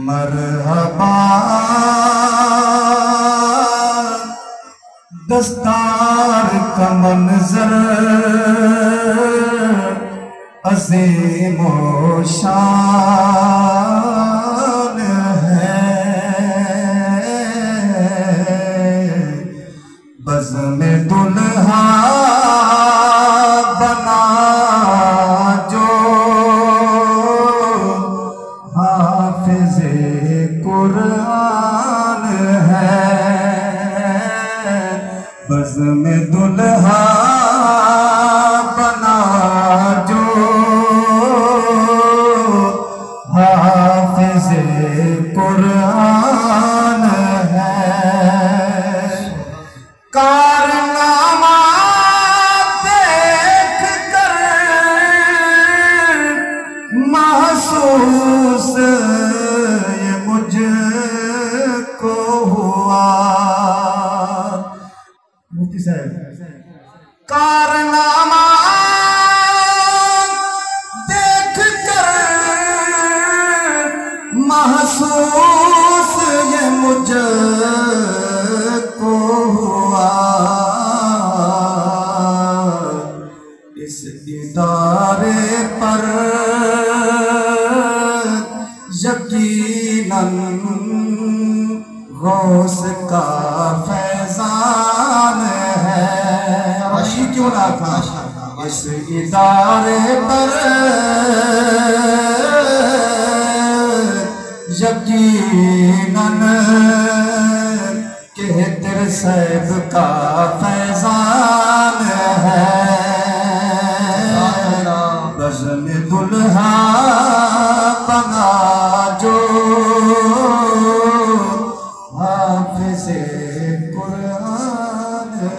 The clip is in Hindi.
मरहबा दस्तार का मंजर अज़ीम व शान है। बज़्म दुल्हा बना जो हाफिज़े कुरान है। बज़्म दुल्हा बना जो हाफिज़े कुरान है। कारनामा देख कर महसूस ये मुझको हुआ। मुफ्ती साहब, कारनामा देख कर महसूस ये मुझको हुआ। इस इदारे पर यकीनन गौस का फैजान है। रशी क्यों ना था इस इदारे पर यकीनन के तेरे सैब का फैजान है। बज़्म दुल्हा बना जो हाफिज़े कुरान है।